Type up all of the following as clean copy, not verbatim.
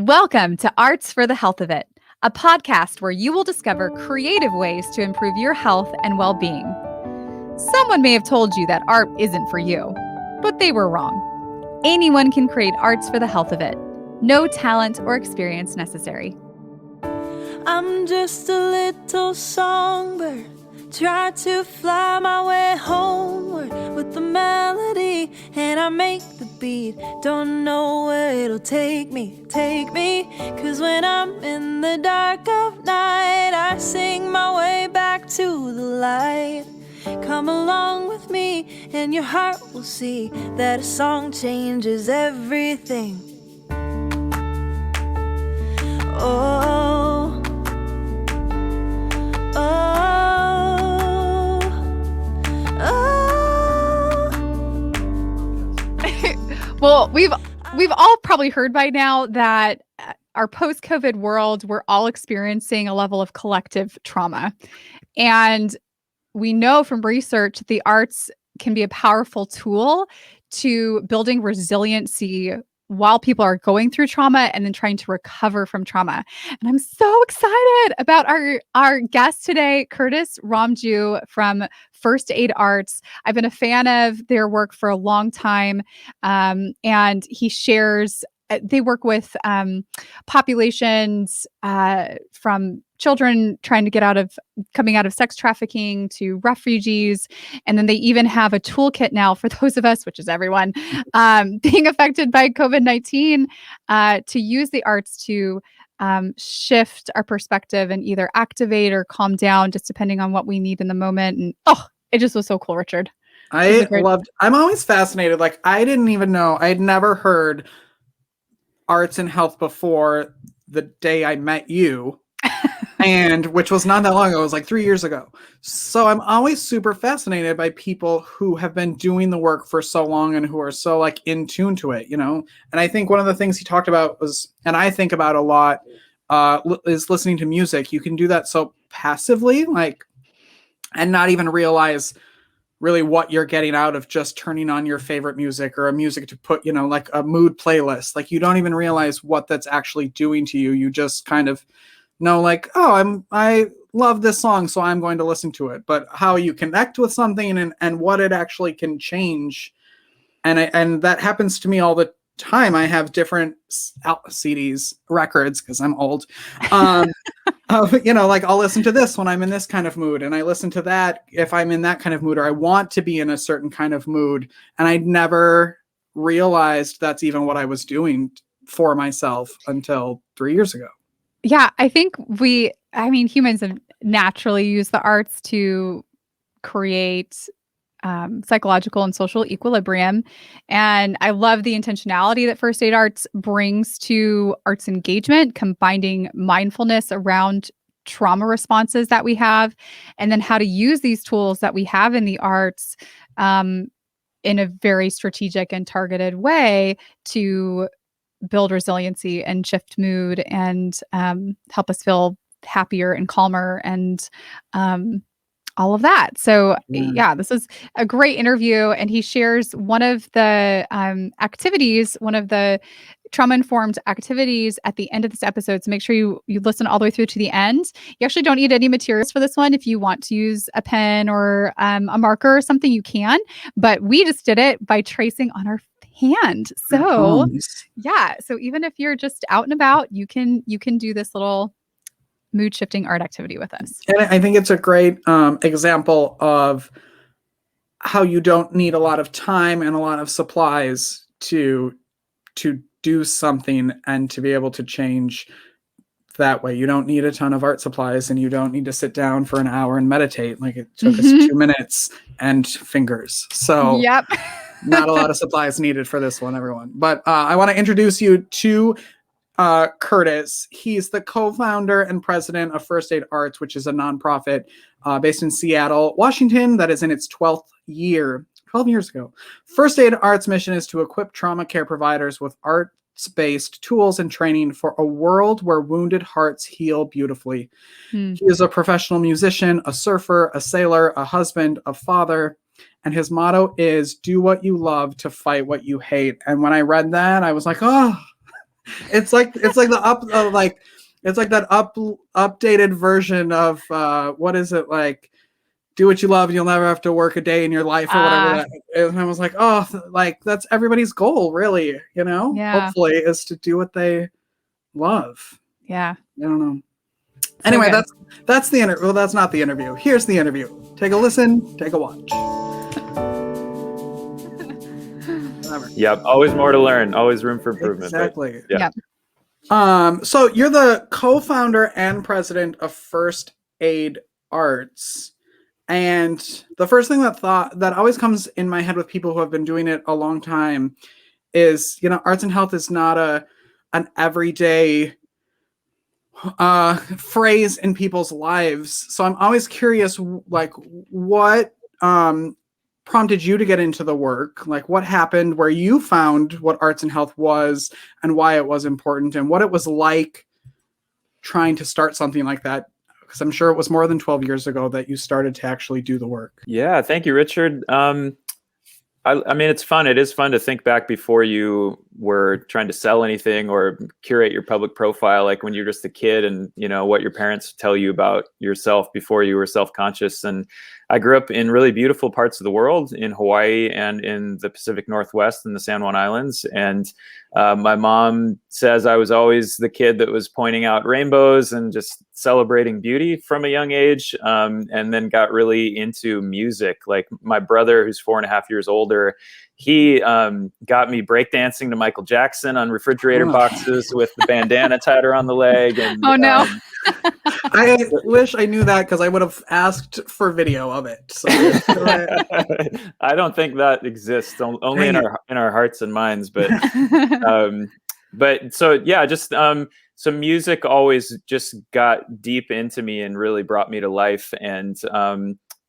Welcome to Arts for the Health of It, a podcast where you will discover creative ways to improve your health and well-being. Someone may have told you that art isn't for you, but they were wrong. Anyone can create arts for the health of it. No talent or experience necessary. I'm just a little songbird, try to fly my way homeward with the melody, and I make the beat. Don't know where it'll take me, cause when I'm in the dark of night, I sing my way back to the light. Come along with me and your heart will see that a song changes everything. Oh, oh, oh. Well, we've all probably heard by now that our post-COVID world, we're all experiencing a level of collective trauma. And we know from research that the arts can be a powerful tool to building resiliency while people are going through trauma and then trying to recover from trauma. And I'm so excited about our guest today, Curtis Romjue from First Aid Arts. I've been a fan of their work for a long time, and he shares. They work with populations from children trying to coming out of sex trafficking to refugees. And then they even have a toolkit now for those of us, which is everyone, being affected by COVID-19 to use the arts to shift our perspective and either activate or calm down, just depending on what we need in the moment. And it just was so cool, Richard. I'm always fascinated. Like, I didn't even know, I'd never heard arts and health before the day I met you. And which was not that long ago, it was like 3 years ago. So I'm always super fascinated by people who have been doing the work for so long and who are so like in tune to it, you know? And I think one of the things he talked about was, and I think about a lot, is listening to music. You can do that so passively, like, and not even realize really what you're getting out of just turning on your favorite music or a music to put, you know, like a mood playlist. Like, you don't even realize what that's actually doing to you. You just kind of know, like, I love this song, so I'm going to listen to it. But how you connect with something and what it actually can change, and that happens to me all the time. I have different CDs, records, because I'm old. You know, like, I'll listen to this when I'm in this kind of mood, and I listen to that if I'm in that kind of mood, or I want to be in a certain kind of mood. And I never realized that's even what I was doing for myself until 3 years ago. Yeah, I think humans have naturally used the arts to create psychological and social equilibrium. And I love the intentionality that First Aid Arts brings to arts engagement, combining mindfulness around trauma responses that we have, and then how to use these tools that we have in the arts in a very strategic and targeted way to build resiliency and shift mood and help us feel happier and calmer and all of that. So yeah, this is a great interview. And he shares one of the activities, one of the trauma-informed activities at the end of this episode. So make sure you listen all the way through to the end. You actually don't need any materials for this one. If you want to use a pen or a marker or something, you can. But we just did it by tracing on our hand. So yeah, so even if you're just out and about, you can do this little mood shifting art activity with us. And I think it's a great example of how you don't need a lot of time and a lot of supplies to do something and to be able to change that way. You don't need a ton of art supplies, and you don't need to sit down for an hour and meditate. Like, it took us 2 minutes and fingers. So yep. Not a lot of supplies needed for this one, everyone. But I want to introduce you to Curtis. He's the co-founder and president of First Aid Arts, which is a nonprofit based in Seattle, Washington, that is in its 12th year. 12 years ago. First Aid Arts' mission is to equip trauma care providers with arts-based tools and training for a world where wounded hearts heal beautifully. He is a professional musician, a surfer, a sailor, a husband, a father, and his motto is do what you love to fight what you hate. And when I read that, I was like, oh, It's like it's like that updated version of what is it, like, do what you love and you'll never have to work a day in your life or whatever that is. And I was like, oh, like that's everybody's goal, really, you know? Yeah. Hopefully, is to do what they love. Yeah. I don't know. Anyway, good. that's the interview. Well, that's not the interview. Here's the interview. Take a listen, take a watch. Yep. Always more to learn. Always room for improvement. Exactly. But, yeah. So you're the co-founder and president of First Aid Arts. And the first thing that always comes in my head with people who have been doing it a long time is, you know, arts and health is not an everyday phrase in people's lives. So I'm always curious, like, what prompted you to get into the work? Like, what happened where you found what arts and health was and why it was important, and what it was like trying to start something like that? Because I'm sure it was more than 12 years ago that you started to actually do the work. Yeah, thank you, Richard. I mean, it's fun. It is fun to think back before you were trying to sell anything or curate your public profile, like when you're just a kid and, you know, what your parents tell you about yourself before you were self-conscious. And I grew up in really beautiful parts of the world, in Hawaii and in the Pacific Northwest and the San Juan Islands. And my mom says I was always the kid that was pointing out rainbows and just celebrating beauty from a young age, and then got really into music. Like my brother, who's 4.5 years older, he got me breakdancing to Michael Jackson on refrigerator boxes with the bandana tied around the leg. And, oh, no. I wish I knew that, because I would have asked for video of it. So I don't think that exists, only in our hearts and minds. But but so yeah, just so music always just got deep into me and really brought me to life. And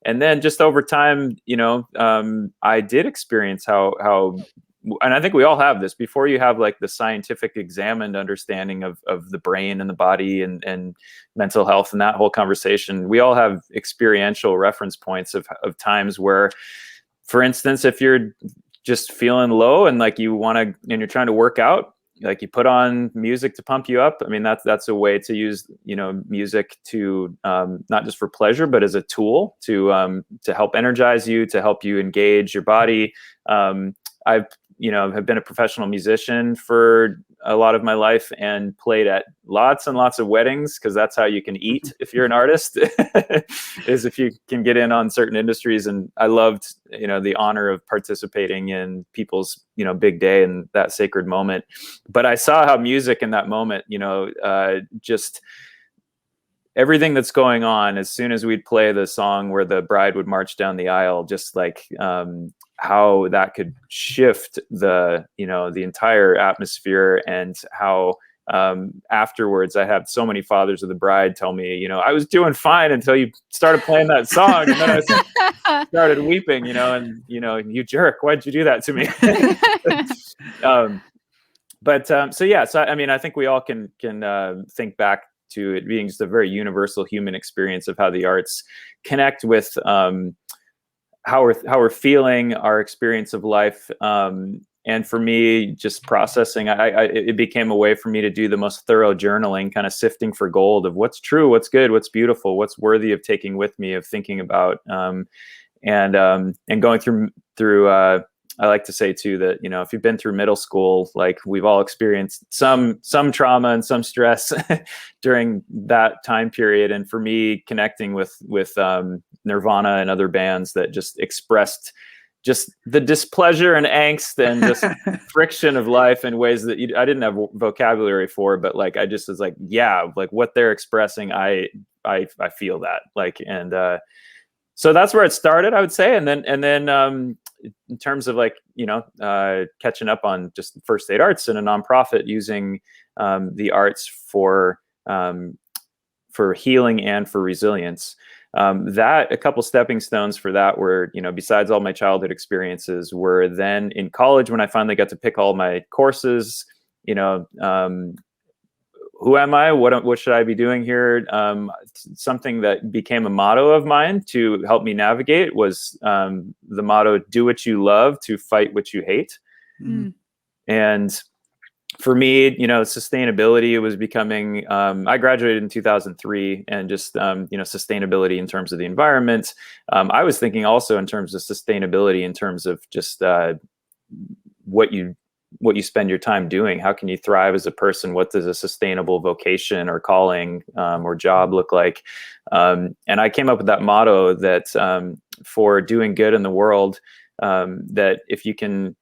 then just over time, you know, I did experience how, and I think we all have this, before you have like the scientific examined understanding of the brain and the body and mental health and that whole conversation, we all have experiential reference points of times where, for instance, if you're just feeling low and like you want to, and you're trying to work out, like you put on music to pump you up. I mean, that's a way to use, you know, music to not just for pleasure, but as a tool to help energize you, to help you engage your body. I've, you know, have been a professional musician for a lot of my life and played at lots and lots of weddings, because that's how you can eat if you're an artist, is if you can get in on certain industries. And I loved, you know, the honor of participating in people's, you know, big day and that sacred moment. But I saw how music in that moment, you know, just everything that's going on as soon as we'd play the song where the bride would march down the aisle, just like how that could shift the, you know, the entire atmosphere. And how afterwards I had so many fathers of the bride tell me, you know, I was doing fine until you started playing that song, and then I started weeping, you know, and, you know, you jerk, why'd you do that to me? So yeah, so I mean, I think we all can think back to it being just a very universal human experience of how the arts connect with how we're feeling, our experience of life. And for me, just processing, it became a way for me to do the most thorough journaling, kind of sifting for gold of what's true, what's good, what's beautiful, what's worthy of taking with me, of thinking about, and going through. I like to say too that, you know, if you've been through middle school, like we've all experienced some trauma and some stress during that time period. And for me, connecting with Nirvana and other bands that just expressed just the displeasure and angst and just friction of life in ways that I didn't have vocabulary for, but like I just was like, yeah, like what they're expressing, I feel that, like, and so that's where it started, I would say. And then in terms of like, you know, catching up on just First Aid Arts and a nonprofit using the arts for healing and for resilience. That a couple stepping stones for that were, you know, besides all my childhood experiences, were then in college when I finally got to pick all my courses, you know, who am I? What should I be doing here? Something that became a motto of mine to help me navigate was the motto, do what you love to fight what you hate. Mm. And for me, sustainability was becoming, I graduated in 2003, and just, sustainability in terms of the environment. I was thinking also in terms of sustainability, in terms of just what you spend your time doing. How can you thrive as a person? What does a sustainable vocation or calling or job look like? And I came up with that motto that for doing good in the world, that if you can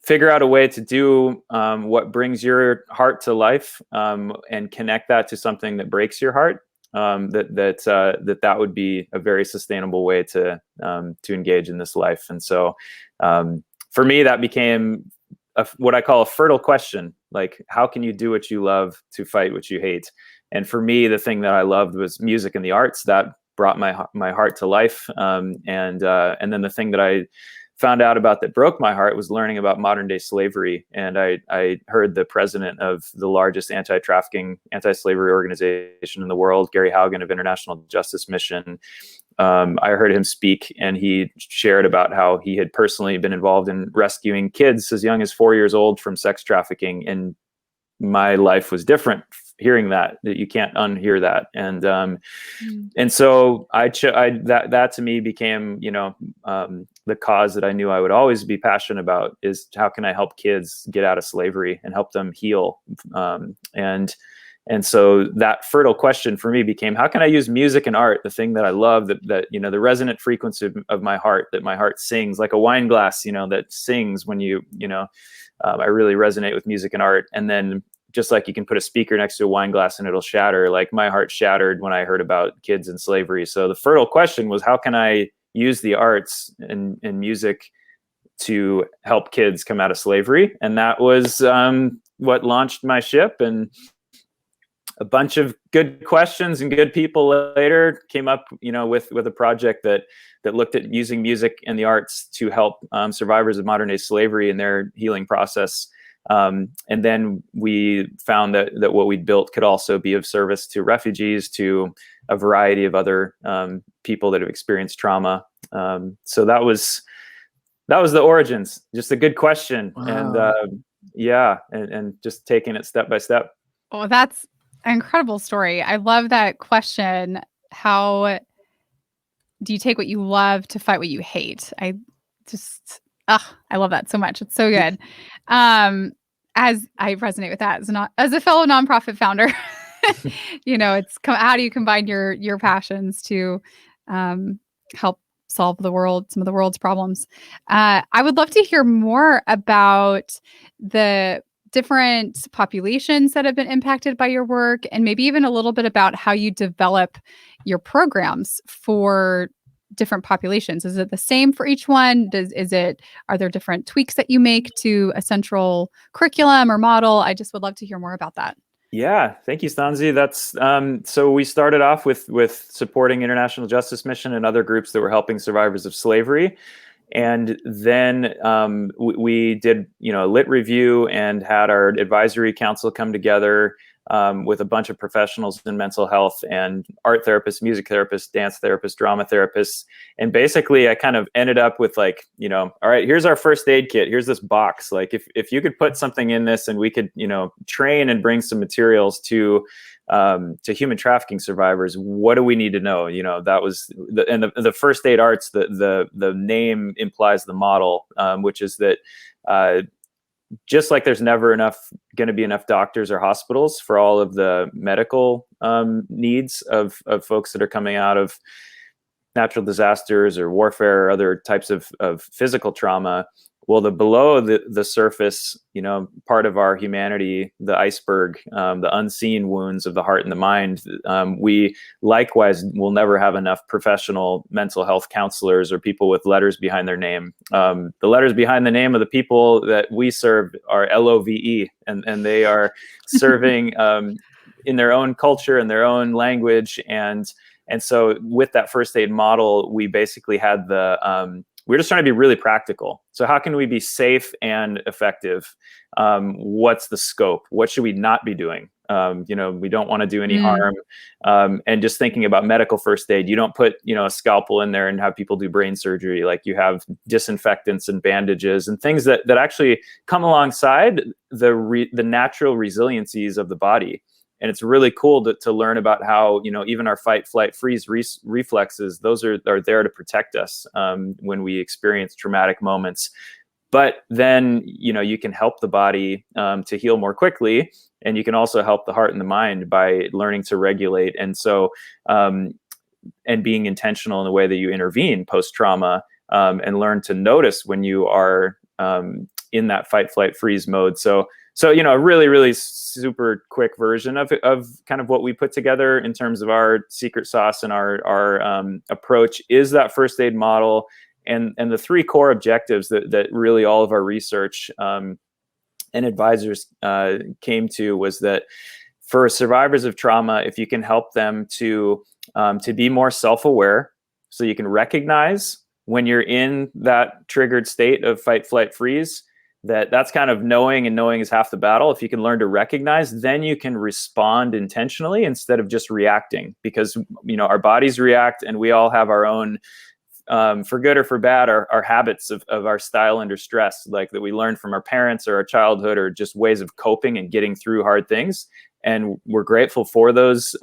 figure out a way to do what brings your heart to life, and connect that to something that breaks your heart, that would be a very sustainable way to engage in this life. And so for me, that became what I call a fertile question. Like, how can you do what you love to fight what you hate? And for me, the thing that I loved was music and the arts. That brought my heart to life. And then the thing that I found out about that broke my heart was learning about modern day slavery. And I heard the president of the largest anti-trafficking, anti-slavery organization in the world, Gary Haugen of International Justice Mission. I heard him speak, and he shared about how he had personally been involved in rescuing kids as young as 4 years old from sex trafficking. And my life was different hearing that you can't unhear that. And so that to me became, the cause that I knew I would always be passionate about, is how can I help kids get out of slavery and help them heal? And so that fertile question for me became, how can I use music and art, the thing that I love, that the resonant frequency of my heart, that my heart sings like a wine glass, that sings when I really resonate with music and art. And then just like you can put a speaker next to a wine glass and it'll shatter, like my heart shattered when I heard about kids in slavery. So the fertile question was, how can I use the arts and music to help kids come out of slavery? And that was what launched my ship. And a bunch of good questions and good people later came up, with a project that looked at using music and the arts to help survivors of modern day slavery in their healing process. And then we found that what we'd built could also be of service to refugees, to a variety of other people that have experienced trauma. So that was the origins. Just a good question. Wow. And just taking it step by step. Oh, that's an incredible story. I love that question. How do you take what you love to fight what you hate? I love that so much. It's so good. As I resonate with that as a fellow nonprofit founder, it's how do you combine your passions to help solve some of the world's problems? I would love to hear more about the different populations that have been impacted by your work, and maybe even a little bit about how you develop your programs for different populations. Is it the same for each one? Are there different tweaks that you make to a central curriculum or model? I just would love to hear more about that. Yeah, thank you, Stanzi. That's so we started off with supporting International Justice Mission and other groups that were helping survivors of slavery. And then we did, a lit review and had our advisory council come together with a bunch of professionals in mental health, and art therapists, music therapists, dance therapists, drama therapists. And basically I kind of ended up with all right, here's our first aid kit. Here's this box. Like if you could put something in this and we could, train and bring some materials to human trafficking survivors, what do we need to know? That was the first aid arts, the name implies the model, which is that just like there's never going to be enough doctors or hospitals for all of the medical needs of folks that are coming out of natural disasters or warfare or other types of physical trauma. Well, below the surface, part of our humanity, the iceberg, the unseen wounds of the heart and the mind, we likewise will never have enough professional mental health counselors or people with letters behind their name. The letters behind the name of the people that we serve are LOVE, and they are serving in their own culture and their own language. And so with that first aid model, we basically had we're just trying to be really practical. So how can we be safe and effective? What's the scope? What should we not be doing? We don't want to do any harm. And just thinking about medical first aid, you don't put, a scalpel in there and have people do brain surgery. Like, you have disinfectants and bandages and things that actually come alongside the natural resiliencies of the body. And it's really cool to learn about how, even our fight, flight, freeze reflexes, those are there to protect us when we experience traumatic moments. But then, you can help the body to heal more quickly. And you can also help the heart and the mind by learning to regulate. And so, and being intentional in the way that you intervene post-trauma, and learn to notice when you are in that fight, flight, freeze mode. So, a really, really super quick version of kind of what we put together in terms of our secret sauce and our approach is that first aid model, and the three core objectives that really all of our research and advisors came to was that for survivors of trauma, if you can help them to be more self-aware, so you can recognize when you're in that triggered state of fight, flight, freeze, that's kind of knowing, and knowing is half the battle. If you can learn to recognize, then you can respond intentionally instead of just reacting, because our bodies react, and we all have our own, for good or for bad, our habits of our style under stress, like that we learned from our parents or our childhood, or just ways of coping and getting through hard things. And we're grateful for those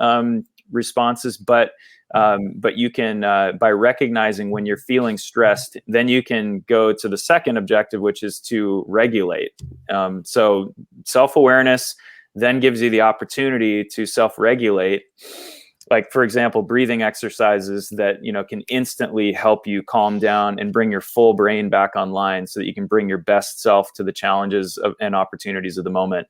responses, but you can, by recognizing when you're feeling stressed, then you can go to the second objective, which is to regulate. So self-awareness then gives you the opportunity to self-regulate. Like, for example, breathing exercises that, can instantly help you calm down and bring your full brain back online, so that you can bring your best self to the challenges and opportunities of the moment.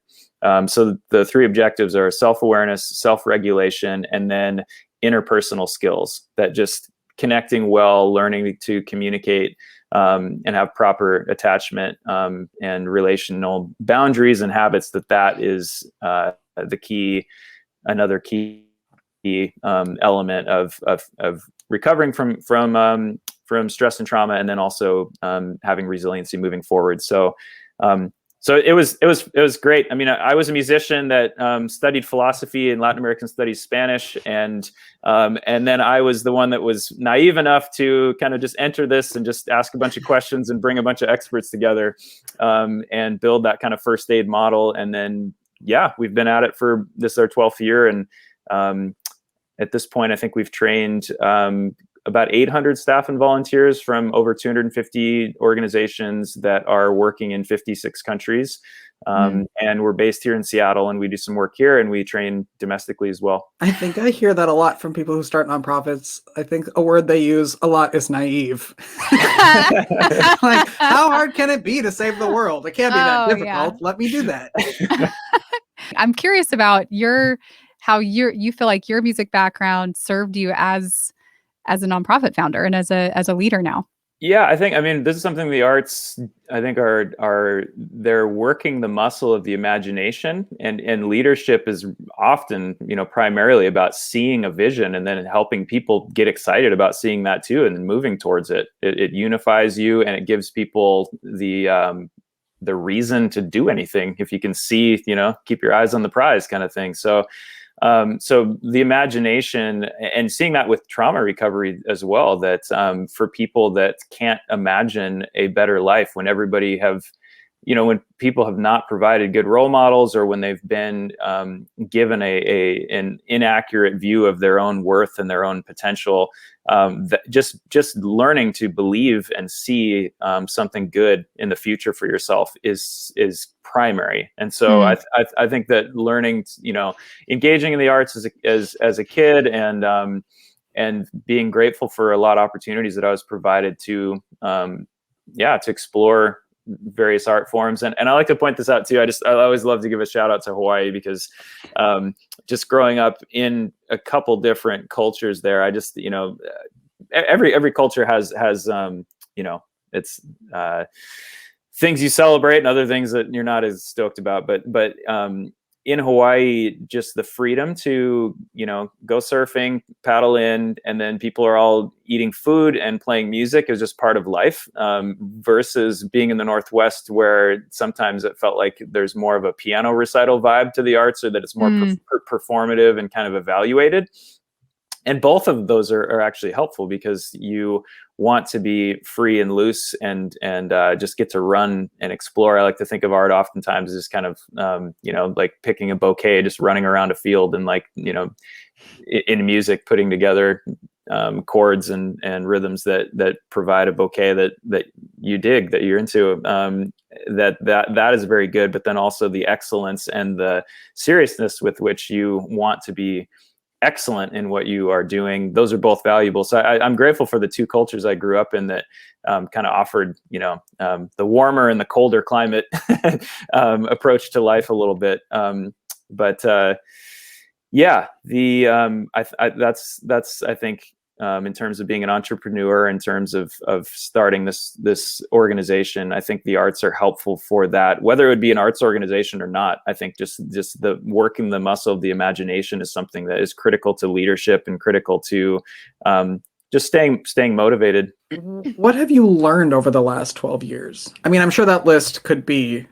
So the three objectives are self-awareness, self-regulation, and then interpersonal skills, that just connecting well, learning to communicate, and have proper attachment and relational boundaries and habits. That is the key, another key element of recovering from stress and trauma, and then also having resiliency moving forward. So it was great. I mean, I was a musician that studied philosophy and Latin American studies, Spanish, and then I was the one that was naive enough to kind of just enter this and just ask a bunch of questions and bring a bunch of experts together and build that kind of first aid model. And then, we've been at it for this is our 12th year, and at this point, I think we've trained about 800 staff and volunteers from over 250 organizations that are working in 56 countries. And we're based here in Seattle, and we do some work here, and we train domestically as well. I think I hear that a lot from people who start nonprofits. I think a word they use a lot is naive. Like, how hard can it be to save the world? It can't be that difficult. Yeah. Let me do that. I'm curious about how you feel like your music background served you as a nonprofit founder and as a leader now. Yeah, I mean, this is something the arts, I think, they're working the muscle of the imagination, and leadership is often, primarily about seeing a vision and then helping people get excited about seeing that too, and then moving towards it. It unifies you, and it gives people the reason to do anything. If you can see, keep your eyes on the prize kind of thing. So the imagination, and seeing that with trauma recovery as well, that for people that can't imagine a better life, when everybody when people have not provided good role models, or when they've been given an inaccurate view of their own worth and their own potential, that just learning to believe and see something good in the future for yourself is primary. And so I think that learning, engaging in the arts as a kid, and being grateful for a lot of opportunities that I was provided to explore various art forms. And I like to point this out too. I always love to give a shout out to Hawaii, because just growing up in a couple different cultures there, I just, every culture has it's things you celebrate and other things that you're not as stoked about. But in Hawaii, just the freedom to, go surfing, paddle in, and then people are all eating food and playing music is just part of life, versus being in the Northwest, where sometimes it felt like there's more of a piano recital vibe to the arts, or that it's more performative and kind of evaluated. And both of those are actually helpful, because you want to be free and loose and just get to run and explore. I like to think of art oftentimes as kind of, like picking a bouquet, just running around a field, and like, in music, putting together chords and rhythms that provide a bouquet that you dig, that you're into. That is very good. But then also the excellence and the seriousness with which you want to be excellent in what you are doing, those are both valuable. So I'm grateful for the two cultures I grew up in that kind of offered, the warmer and the colder climate approach to life a little bit. Yeah, that's I think, in terms of being an entrepreneur, in terms of starting this organization, I think the arts are helpful for that, whether it would be an arts organization or not. I think just the working the muscle of the imagination is something that is critical to leadership and critical to just staying motivated. What have you learned over the last 12 years? I mean, I'm sure that list could be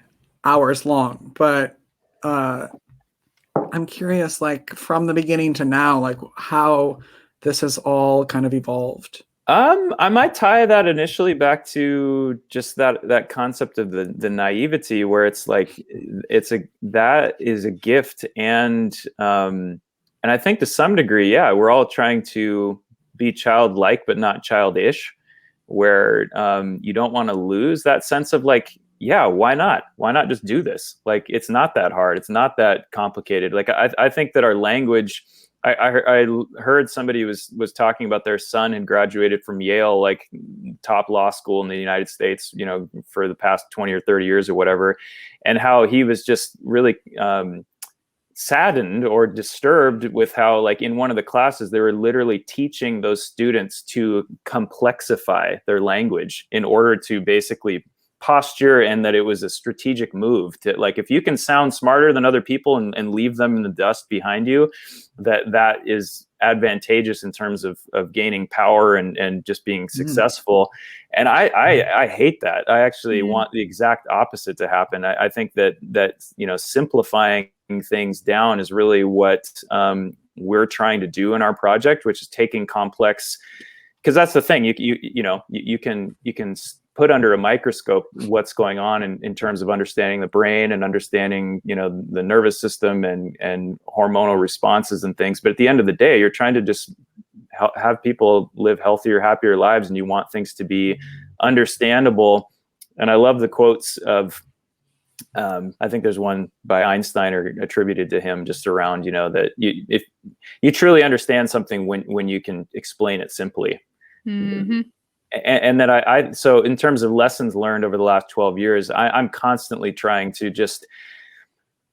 hours long, but I'm curious, like from the beginning to now, like how this has all kind of evolved. I might tie that initially back to just that concept of the naivety, where it's like that is a gift, and I think to some degree, yeah, we're all trying to be childlike but not childish, where you don't want to lose that sense of like, yeah, why not? Why not just do this? Like, it's not that hard. It's not that complicated. Like, I think that our language, I heard somebody was talking about their son had graduated from Yale, like top law school in the United States, for the past 20 or 30 years or whatever, and how he was just really saddened or disturbed with how, like, in one of the classes, they were literally teaching those students to complexify their language in order to basically posture, and that it was a strategic move to, like, if you can sound smarter than other people and leave them in the dust behind you, that is advantageous in terms of gaining power and just being successful. And I hate that. I actually want the exact opposite to happen. I think that simplifying things down is really what we're trying to do in our project, which is taking complex, because that's the thing, you can put under a microscope what's going on in terms of understanding the brain and understanding, the nervous system and hormonal responses and things. But at the end of the day, you're trying to just have people live healthier, happier lives, and you want things to be understandable. And I love the quotes of, I think there's one by Einstein or attributed to him, just around, that if you truly understand something when you can explain it simply. Mm-hmm. And that so in terms of lessons learned over the last 12 years, I'm constantly trying to just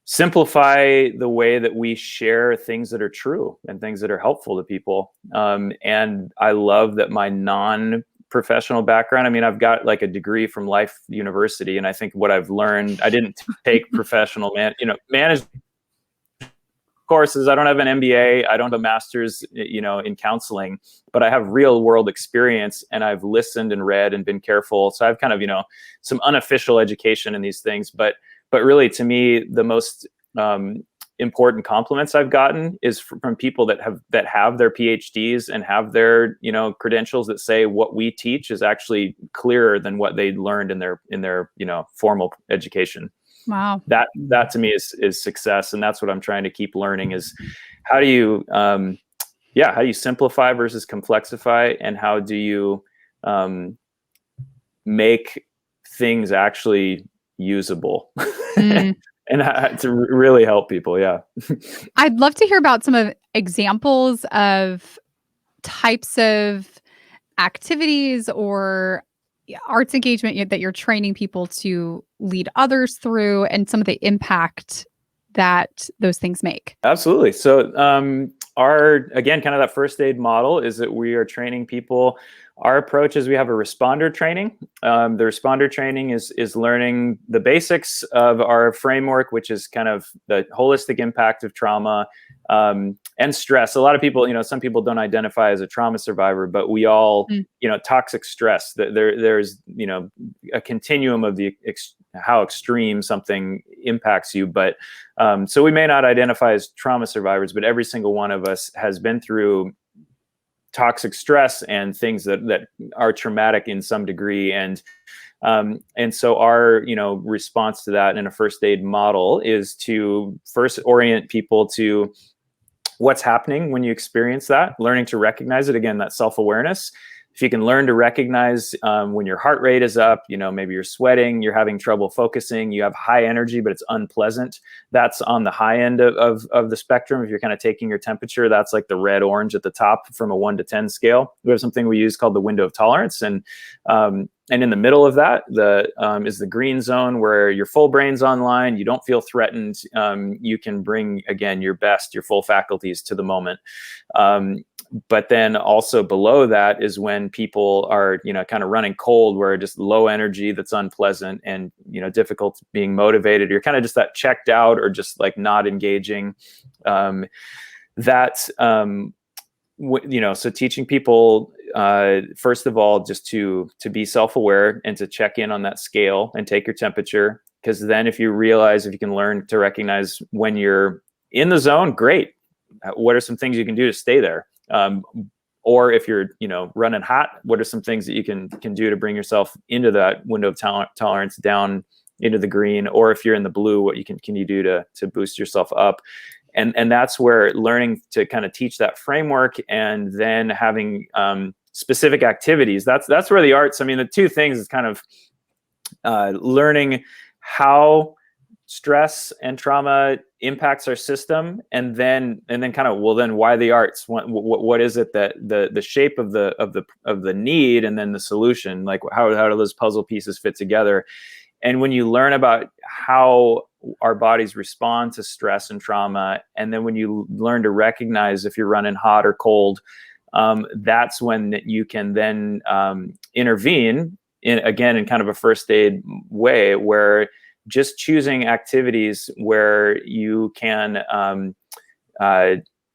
simplify the way that we share things that are true and things that are helpful to people. And I love that my non-professional background, I mean, I've got like a degree from Life University, and I think what I've learned, I didn't take professional management courses. I don't have an MBA. I don't have a master's, in counseling, but I have real world experience, and I've listened and read and been careful. So I've kind of, some unofficial education in these things, but really, to me, the most important compliments I've gotten is from people that have their PhDs and have their, credentials that say what we teach is actually clearer than what they learned in their formal education. Wow. That to me is success. And that's what I'm trying to keep learning, is how do you, how do you simplify versus complexify, and how do you make things actually usable and to really help people. Yeah. I'd love to hear about some examples of types of activities or arts engagement that you're training people to lead others through, and some of the impact that those things make. Absolutely. So our, again, kind of that first aid model is that we are training people our approach is we have a responder training. The responder training is learning the basics of our framework, which is kind of the holistic impact of trauma and stress. A lot of people, some people don't identify as a trauma survivor, but we all, toxic stress. There's a continuum of how extreme something impacts you. But so we may not identify as trauma survivors, but every single one of us has been through toxic stress and things that are traumatic in some degree. And so our, response to that in a first aid model is to first orient people to what's happening when you experience that, learning to recognize it. Again, that self-awareness. If you can learn to recognize when your heart rate is up, maybe you're sweating, you're having trouble focusing, you have high energy, but it's unpleasant. That's on the high end of the spectrum. If you're kind of taking your temperature, that's like the red orange at the top from a 1 to 10 scale. We have something we use called the window of tolerance. And in the middle of that, is the green zone where your full brain's online. You don't feel threatened. You can bring, again, your best, your full faculties to the moment. But then also below that is when people are, kind of running cold, where just low energy, that's unpleasant and, difficult being motivated. You're kind of just that checked out or just like not engaging. So teaching people, first of all, just to be self-aware and to check in on that scale and take your temperature. Because then if you can learn to recognize when you're in the zone, great. What are some things you can do to stay there? Or if you're, running hot, what are some things that you can do to bring yourself into that window of tolerance down into the green? Or if you're in the blue, what can you do to boost yourself up? And that's where learning to kind of teach that framework and then having specific activities. That's where the arts, the two things is kind of learning how stress and trauma impacts our system, and then kind of, then why the arts? What is it that the shape of the need, and then the solution? Like how do those puzzle pieces fit together? And when you learn about how our bodies respond to stress and trauma, and then when you learn to recognize if you're running hot or cold, that's when you can then intervene in kind of a first aid way, where just choosing activities where you can,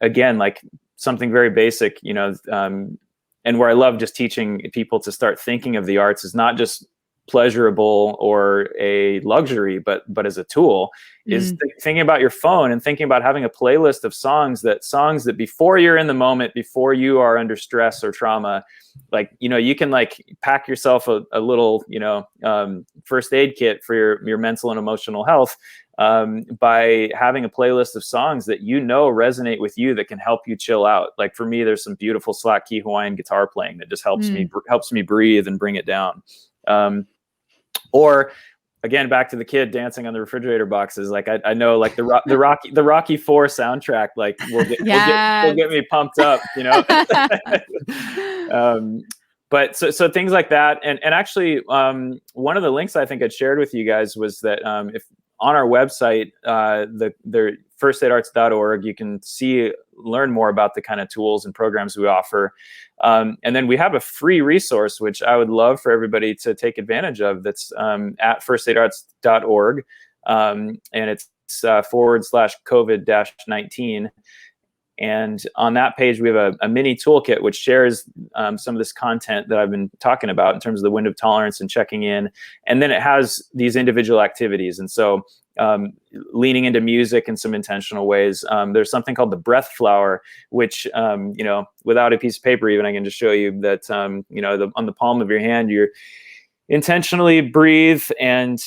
again, like something very basic, and where I love just teaching people to start thinking of the arts as not just pleasurable or a luxury, but as a tool, is thinking about your phone and thinking about having a playlist of songs that before you're in the moment, before you are under stress or trauma, like, you can like pack yourself a little, first aid kit for your mental and emotional health by having a playlist of songs that resonate with you, that can help you chill out. Like for me, there's some beautiful slack key Hawaiian guitar playing that just helps me breathe and bring it down. Or again, back to the kid dancing on the refrigerator boxes. Like I know, like the Rocky IV soundtrack, like will get me pumped up, But so things like that, and actually, one of the links I think I'd shared with you guys was that if on our website, the firstaidarts.org, you can learn more about the kind of tools and programs we offer. And then we have a free resource, which I would love for everybody to take advantage of. That's at firstaidarts.org. And it's /COVID-19. And on that page, we have a mini toolkit, which shares some of this content that I've been talking about in terms of the window of tolerance and checking in. And then it has these individual activities. And so leaning into music in some intentional ways. There's something called the breath flower, which, without a piece of paper, even I can just show you that, on the palm of your hand, you're intentionally breathe and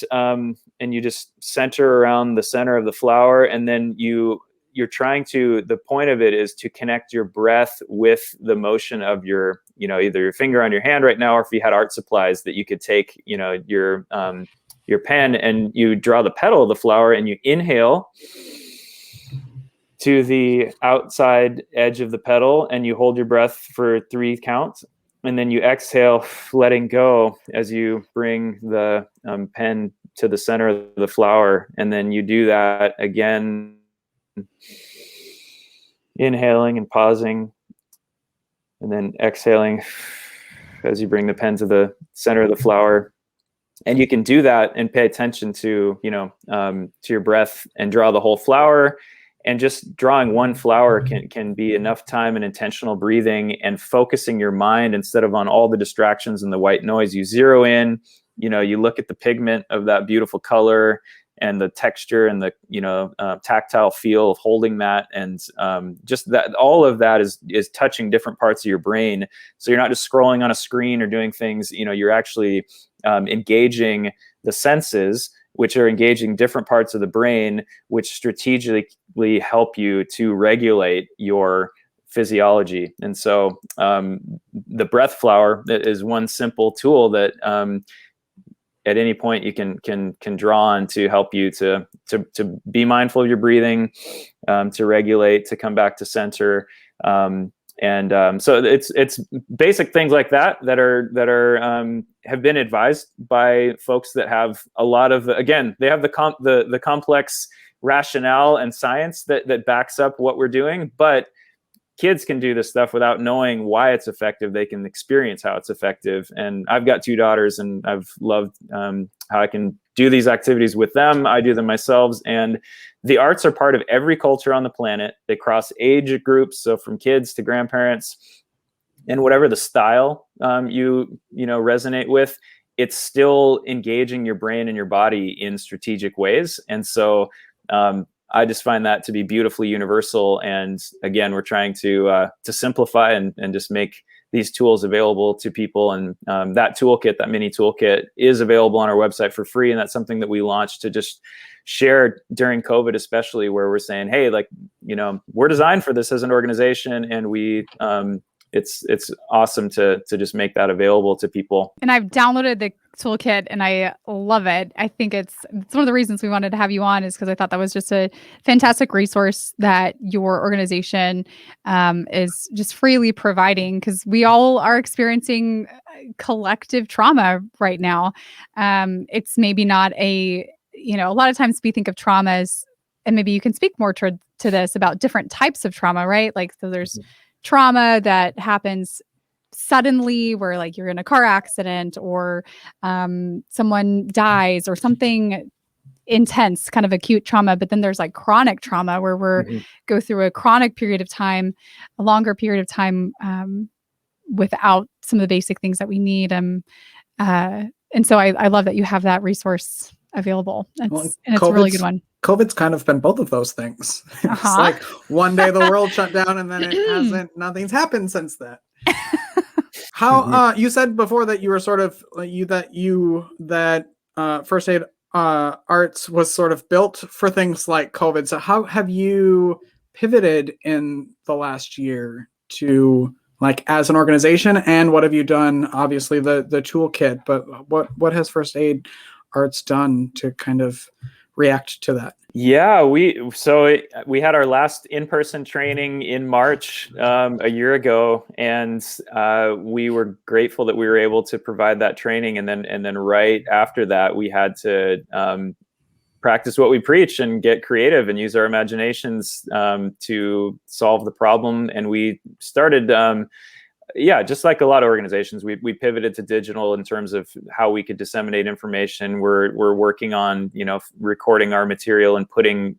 you just center around the center of the flower. And then the point of it is to connect your breath with the motion of your, either your finger on your hand right now, or if you had art supplies that you could take, your pen, and you draw the petal of the flower and you inhale to the outside edge of the petal and you hold your breath for 3 counts. And then you exhale, letting go as you bring the pen to the center of the flower. And then you do that again, inhaling and pausing, and then exhaling as you bring the pen to the center of the flower. And you can do that and pay attention to, to your breath and draw the whole flower. And just drawing one flower can be enough time and intentional breathing and focusing your mind instead of on all the distractions and the white noise. You zero in, you look at the pigment of that beautiful color and the texture and the tactile feel of holding that, and just that, all of that is touching different parts of your brain. So you're not just scrolling on a screen or doing things. You're actually engaging the senses, which are engaging different parts of the brain, which strategically help you to regulate your physiology. And so the breath flower is one simple tool that at any point you can draw on to help you to be mindful of your breathing, to regulate, to come back to center. So it's basic things like that are have been advised by folks that have a lot of, again, they have the complex rationale and science that backs up what we're doing, but kids can do this stuff without knowing why it's effective. They can experience how it's effective. And I've got 2 daughters, and I've loved how I can do these activities with them. I do them myself. And the arts are part of every culture on the planet. They cross age groups, so from kids to grandparents. And whatever the style you resonate with, it's still engaging your brain and your body in strategic ways. And so I just find that to be beautifully universal. And again, we're trying to simplify and just make these tools available to people. And that toolkit, that mini toolkit, is available on our website for free. And that's something that we launched to just share during COVID, especially, where we're saying, hey, we're designed for this as an organization, and it's awesome to just make that available to people. And I've downloaded the toolkit and I love it. I think it's one of the reasons we wanted to have you on, is because I thought that was just a fantastic resource that your organization is just freely providing, because we all are experiencing collective trauma right now. It's maybe not a lot of times we think of trauma as, and maybe you can speak more to this, about different types of trauma, right? So there's trauma that happens suddenly, where you're in a car accident, or someone dies, or something intense, kind of acute trauma. But then there's chronic trauma, where we're go through a chronic period of time, a longer period of time, without some of the basic things that we need. And so I love that you have that resource available. It's a really good one. COVID's kind of been both of those things. It's one day the world shut down, and then nothing's happened since then. How you said before that you were sort of that First Aid Arts was sort of built for things like COVID. So how have you pivoted in the last year to as an organization, and what have you done? Obviously the toolkit, but what has First Aid Arts done to kind of react to that? Yeah, we had our last in-person training in March a year ago, and we were grateful that we were able to provide that training. And then right after that, we had to practice what we preach and get creative and use our imaginations to solve the problem. And we started. Just like a lot of organizations, we pivoted to digital in terms of how we could disseminate information. We're working on, recording our material and putting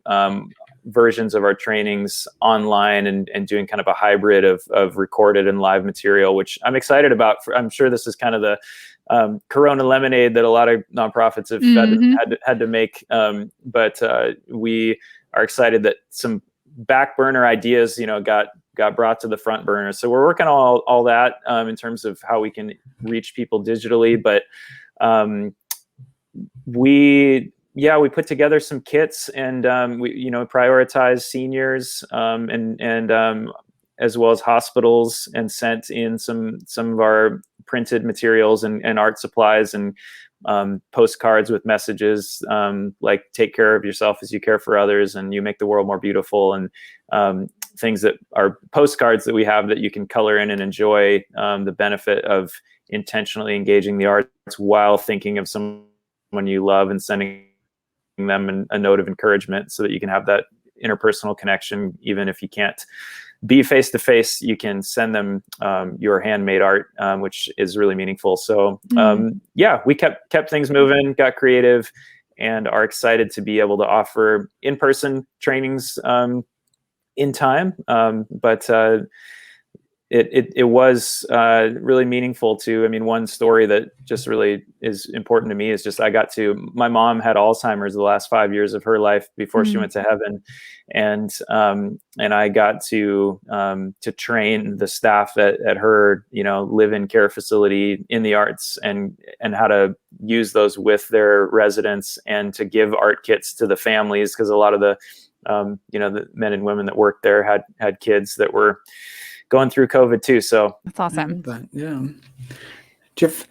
versions of our trainings online, and doing kind of a hybrid of recorded and live material, which I'm excited about. I'm sure this is kind of the Corona lemonade that a lot of nonprofits have had to make. But we are excited that some back burner ideas, got brought to the front burner. So we're working on all that in terms of how we can reach people digitally. But we put together some kits, and we prioritize seniors and as well as hospitals, and sent in some of our printed materials and art supplies, and postcards with messages like "Take care of yourself as you care for others, and you make the world more beautiful," and things that are postcards that we have that you can color in and enjoy the benefit of intentionally engaging the arts while thinking of someone you love, and sending them a note of encouragement, so that you can have that interpersonal connection, even if you can't be face to face, you can send them your handmade art, which is really meaningful. So yeah, we kept things moving, got creative, and are excited to be able to offer in-person trainings in time. But it was really meaningful too. I mean, one story that just really is important to me is just my mom had Alzheimer's the last 5 years of her life before she went to heaven, and I got to train the staff at her live-in care facility in the arts and how to use those with their residents, and to give art kits to the families, because a lot of the the men and women that worked there had kids that were going through COVID too. So That's awesome. Yeah. Jeff,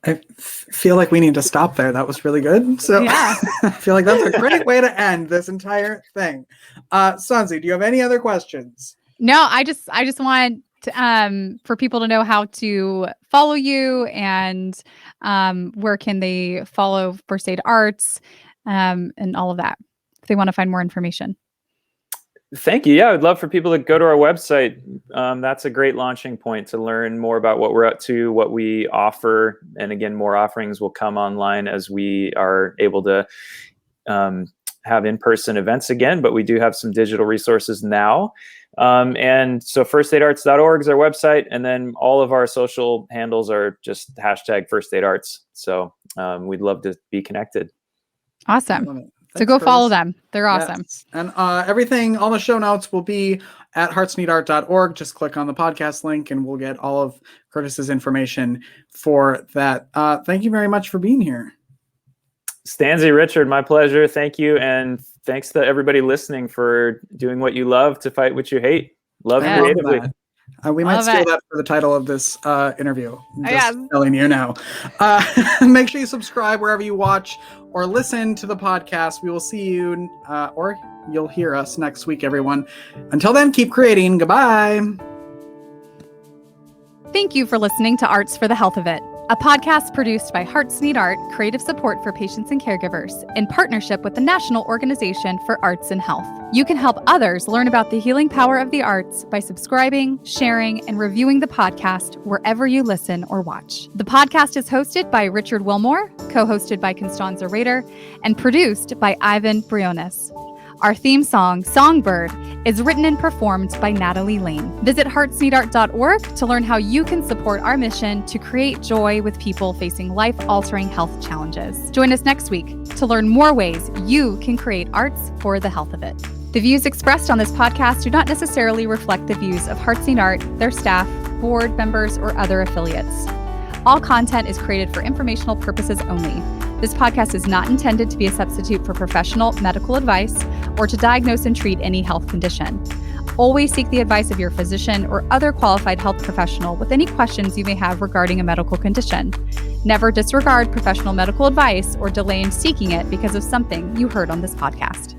I feel like we need to stop there. That was really good. So Yeah. I feel like that's a great way to end this entire thing. Sanzi, do you have any other questions? No, I just want to, for people to know how to follow you, and where can they follow First Aid Arts, and all of that if they want to find more information. Thank you. Yeah, I'd love for people to go to our website. That's a great launching point to learn more about what we're up to, what we offer. And again, more offerings will come online as we are able to have in-person events again, but we do have some digital resources now. And so firstaidarts.org is our website. And then all of our social handles are just #FirstAidArts. So we'd love to be connected. Awesome. So go follow them. They're awesome. Yes. And everything, all the show notes will be at heartsneedart.org. Just click on the podcast link and we'll get all of Curtis's information for that. Thank you very much for being here. Stanzi, Richard, my pleasure. Thank you. And thanks to everybody listening for doing what you love to fight what you hate. Love creatively. We might steal that for the title of this interview. Just telling you now. Make sure you subscribe wherever you watch or listen to the podcast. We will see you, or you'll hear us next week, everyone. Until then, keep creating. Goodbye. Thank you for listening to Arts for the Health of It, a podcast produced by Hearts Need Art, creative support for patients and caregivers, in partnership with the National Organization for Arts and Health. You can help others learn about the healing power of the arts by subscribing, sharing, and reviewing the podcast wherever you listen or watch. The podcast is hosted by Richard Wilmore, co-hosted by Constanza Rader, and produced by Ivan Briones. Our theme song, Songbird, is written and performed by Natalie Lane. Visit heartsneedart.org to learn how you can support our mission to create joy with people facing life-altering health challenges. Join us next week to learn more ways you can create arts for the health of it. The views expressed on this podcast do not necessarily reflect the views of Hearts Need Art, their staff, board members, or other affiliates. All content is created for informational purposes only. This podcast is not intended to be a substitute for professional medical advice or to diagnose and treat any health condition. Always seek the advice of your physician or other qualified health professional with any questions you may have regarding a medical condition. Never disregard professional medical advice or delay in seeking it because of something you heard on this podcast.